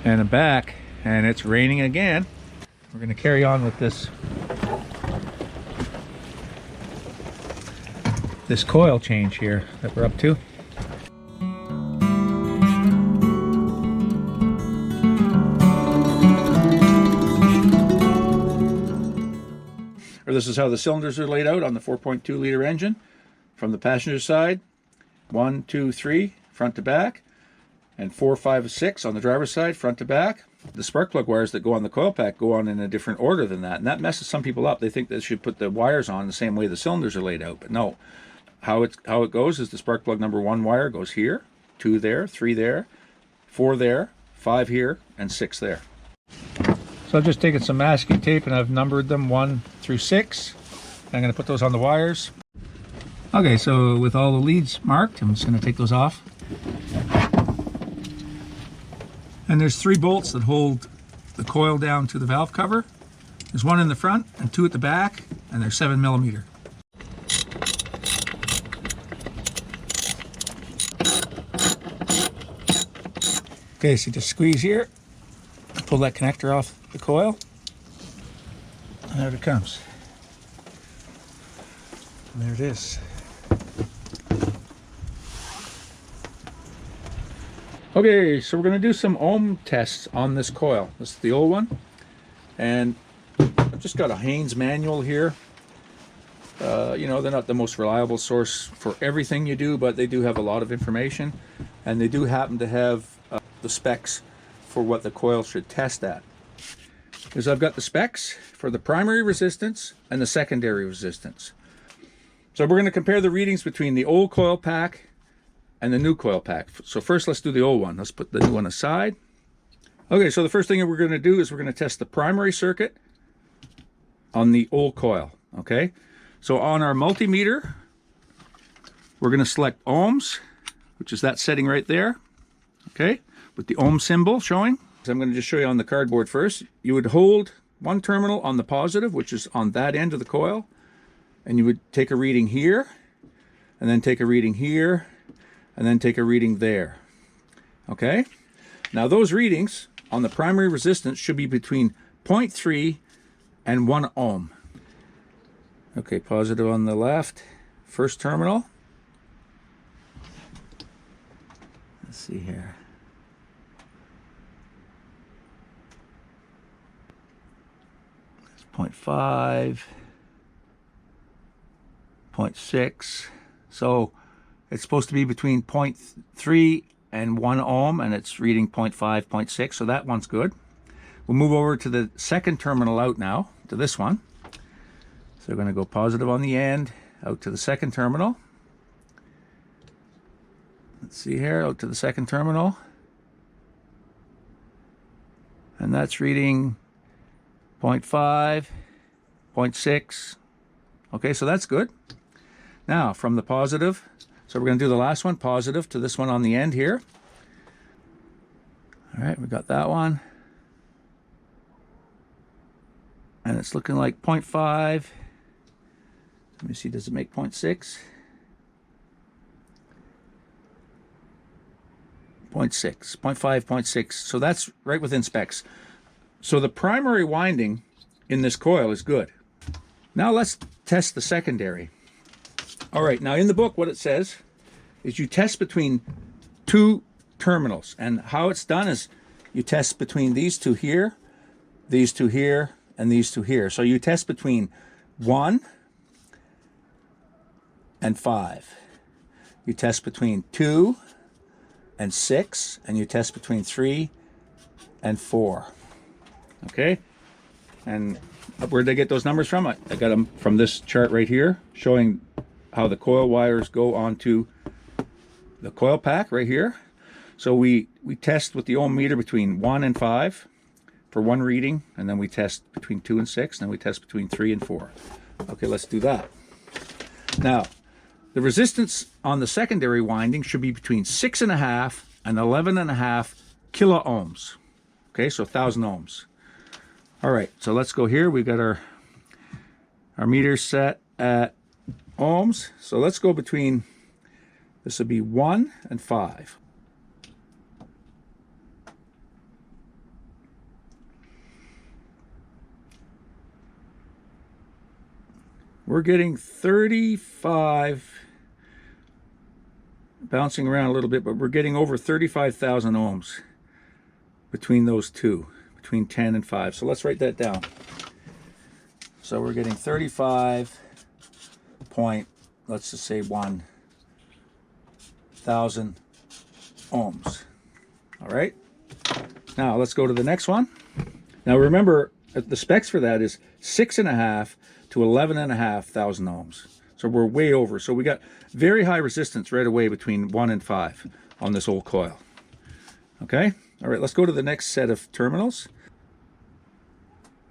and I'm back, and it's raining again. We're going to carry on with this coil change here that we're up to. This is how the cylinders are laid out on the 4.2 liter engine. From the passenger side, 1, 2, 3, front to back, and 4, 5, 6 on the driver's side, front to back. The spark plug wires that go on the coil pack go on in a different order than that, and that messes some people up. They think they should put the wires on the same way the cylinders are laid out, but no. How it goes is the spark plug number 1 wire goes here, 2 there, 3 there, 4 there, 5 here, and 6 there. So I've just taken some masking tape and I've numbered them 1 through 6. I'm going to put those on the wires. Okay, so with all the leads marked, I'm just going to take those off. And there's 3 bolts that hold the coil down to the valve cover. There's 1 in the front and 2 at the back, and they're 7mm. Okay, so just squeeze here, pull that connector off the coil, and out it comes. And there it is. Okay, so we're going to do some ohm tests on this coil. This is the old one, and I've just got a Haynes manual here. You know, they're not the most reliable source for everything you do, but they do have a lot of information, and they do happen to have the specs for what the coil should test at. Because I've got the specs for the primary resistance and the secondary resistance. So we're going to compare the readings between the old coil pack and the new coil pack. So first let's do the old one. Let's put the new one aside. Okay, so the first thing that we're going to do is we're going to test the primary circuit on the old coil. Okay, so on our multimeter, we're going to select ohms, which is that setting right there. Okay, with the ohm symbol showing. So I'm going to just show you on the cardboard first. You would hold one terminal on the positive, which is on that end of the coil, and you would take a reading here, and then take a reading here, and then take a reading there. Okay? Now those readings on the primary resistance should be between 0.3 and 1 ohm. Okay, positive on the left, first terminal. Let's see here. It's 0.5, 0.6. So it's supposed to be between 0.3 and 1 ohm, and it's reading 0.5, 0.6, so that one's good. We'll move over to the second terminal out now, to this one. So we're going to go positive on the end, out to the second terminal. Let's see here, out to the second terminal. And that's reading 0.5, 0.6. Okay, so that's good. Now, from the positive, so we're going to do the last one, positive, to this one on the end here. All right, we got that one. And it's looking like 0.5. Let me see, does it make 0.6? 0.6, 0.5, 0.6. So that's right within specs. So the primary winding in this coil is good. Now let's test the secondary. All right, now in the book what it says is you test between 2 terminals, and how it's done is you test between these 2 here, these 2 here, and these 2 here. So you test between 1 and 5. You test between 2 and 6, and you test between 3 and 4. Okay, and where did I get those numbers from? I got them from this chart right here, showing how the coil wires go onto the coil pack right here. So we test with the ohm meter between 1 and 5 for 1 reading, and then we test between 2 and 6, and then we test between 3 and 4. Okay, let's do that. Now, the resistance on the secondary winding should be between 6.5 and 11.5 kilo ohms. Okay, so 1,000 ohms. All right, so let's go here. We've got our meter set at ohms. So let's go between, this would be 1 and 5. We're getting 35, bouncing around a little bit, but we're getting over 35,000 ohms between those two, between 10 and 5. So let's write that down. So we're getting 35 point, let's just say 1,000 ohms. All right. Now let's go to the next one. Now remember, the specs for that is 6.5 to 11.5 thousand ohms. So we're way over. So we got very high resistance right away between 1 and 5 on this old coil. Okay. All right. Let's go to the next set of terminals.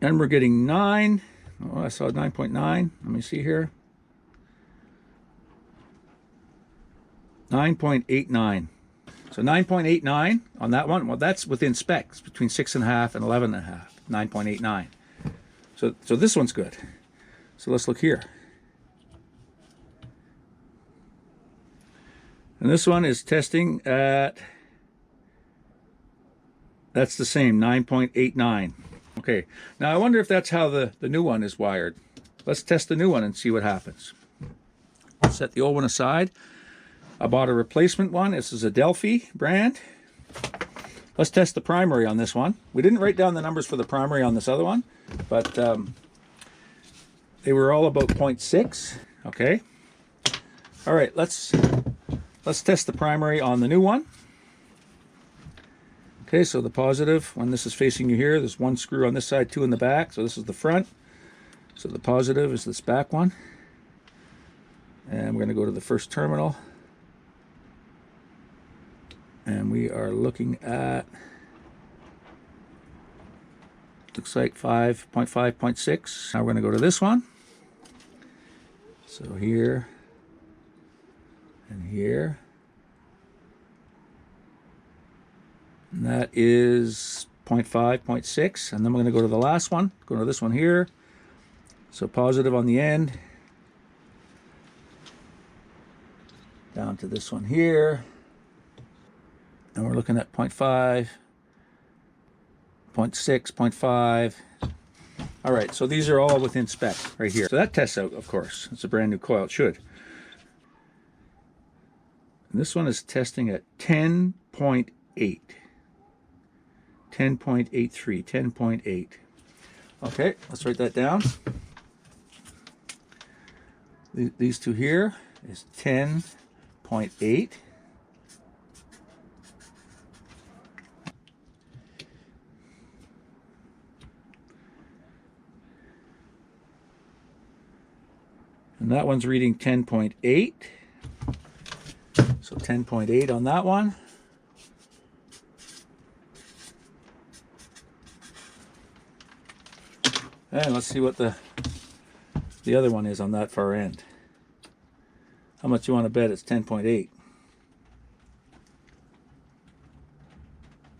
And we're getting 9. Oh, I saw 9.9. Let me see here. 9.89. So 9.89 on that one. Well, that's within specs, between 6.5 and 11.5. 9.89. So this one's good. So let's look here. And this one is testing at, that's the same, 9.89. Okay, now I wonder if that's how the new one is wired. Let's test the new one and see what happens. Set the old one aside. I bought a replacement one. This is a Delphi brand. Let's test the primary on this one. We didn't write down the numbers for the primary on this other one, but they were all about 0.6. Okay. All right, let's test the primary on the new one. Okay, so the positive, when this is facing you here, there's one screw on this side, 2 in the back. So this is the front. So the positive is this back one. And we're going to go to the first terminal. And we are looking at, looks like 5.5, 0.6. Now we're going to go to this one. So here and here. And that is 0.5, 0.6. And then we're going to go to the last one. Go to this one here. So positive on the end. Down to this one here. And we're looking at 0.5, 0.6, 0.5. All right, so these are all within spec right here. So that tests out, of course. It's a brand new coil. It should. And this one is testing at 10.8. 10.83, 10.8. Okay, let's write that down. These two here is 10.8. And that one's reading 10.8. So 10.8 on that one. And let's see what the other one is on that far end. How much you want to bet it's 10.8?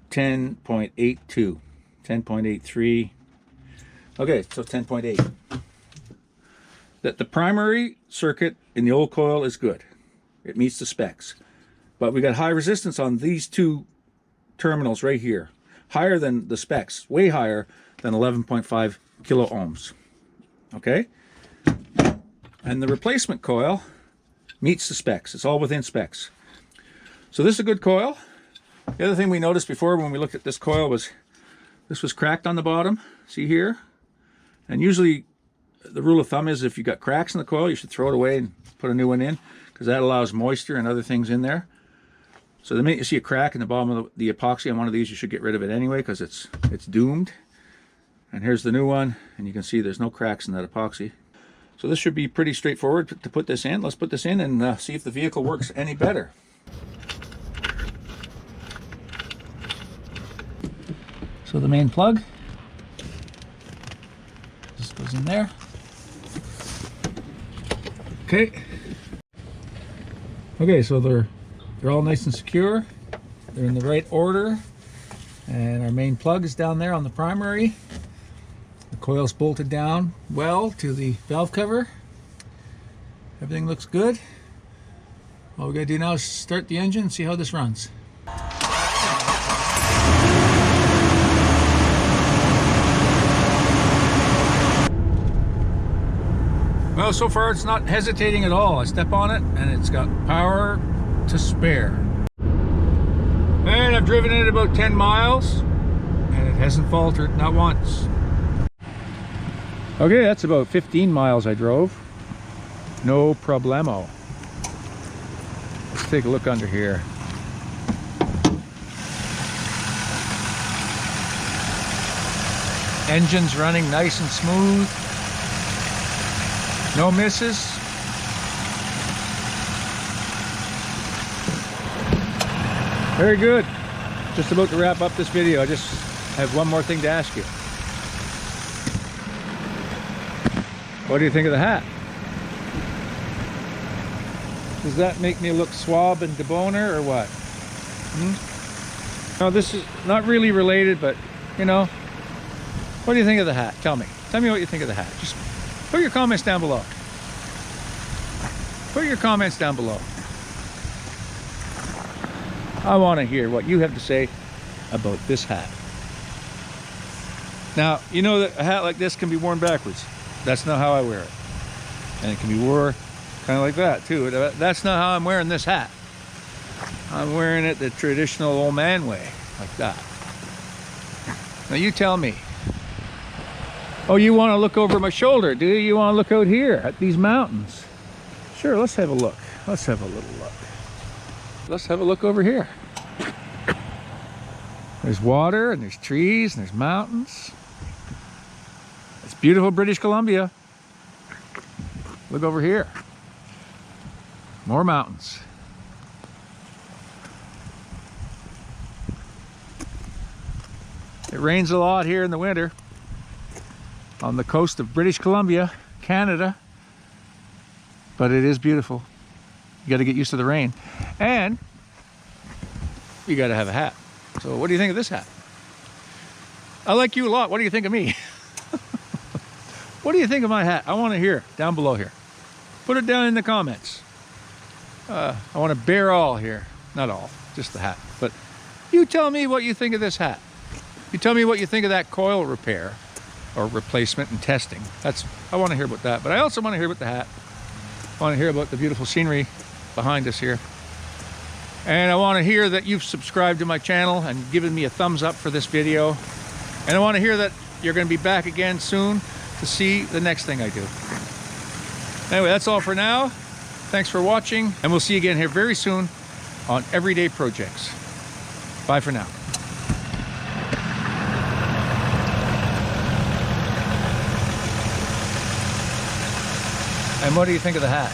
10.82, 10.83. Okay, so 10.8. That the primary circuit in the old coil is good. It meets the specs. But we got high resistance on these two terminals right here. Higher than the specs, way higher than 11.5 kilo ohms. Okay? And the replacement coil meets the specs. It's all within specs. So this is a good coil. The other thing we noticed before when we looked at this coil was this was cracked on the bottom. See here? And usually the rule of thumb is if you've got cracks in the coil, you should throw it away and put a new one in, because that allows moisture and other things in there. So the minute you see a crack in the bottom of the epoxy on one of these, you should get rid of it anyway, because it's doomed. And here's the new one, and you can see there's no cracks in that epoxy. So this should be pretty straightforward to put this in. Let's put this in and see if the vehicle works any better. So the main plug just goes in there. Okay. Okay, so they're all nice and secure. They're in the right order. And our main plug is down there on the primary. The coil's bolted down well to the valve cover. Everything looks good. All we gotta do now is start the engine and see how this runs. know, so far it's not hesitating at all. I step on it and it's got power to spare. And I've driven it about 10 miles and it hasn't faltered, not once. Okay, that's about 15 miles I drove. No problemo. Let's take a look under here. Engine's running nice and smooth. No misses. Very good. Just about to wrap up this video. I just have one more thing to ask you. What do you think of the hat? Does that make me look suave and debonair or what? No, this is not really related, but you know, what do you think of the hat? Tell me what you think of the hat. Just put your comments down below. Put your comments down below. I want to hear what you have to say about this hat. Now, you know that a hat like this can be worn backwards. That's not how I wear it. And it can be worn kind of like that too. That's not how I'm wearing this hat. I'm wearing it the traditional old man way, like that. Now you tell me. Oh, you want to look over my shoulder, do you? You want to look out here at these mountains? Sure, let's have a look. Let's have a little look. Let's have a look over here. There's water and there's trees and there's mountains. It's beautiful British Columbia. Look over here. More mountains. It rains a lot here in the winter on the coast of British Columbia, Canada, but it is beautiful. You got to get used to the rain, and you got to have a hat. So what do you think of this hat? I like you a lot. What do you think of me? What do you think of my hat? I want to hear down below here. Put it down in the comments. I want to bear all here. Not all, just the hat. But you tell me what you think of this hat. You tell me what you think of that coil repair or replacement and testing. I want to hear about that. But I also want to hear about the hat. I want to hear about the beautiful scenery behind us here. And I want to hear that you've subscribed to my channel and given me a thumbs up for this video. And I want to hear that you're going to be back again soon to see the next thing I do. Anyway, that's all for now. Thanks for watching, and we'll see you again here very soon on Everyday Projects. Bye for now. And what do you think of the hat?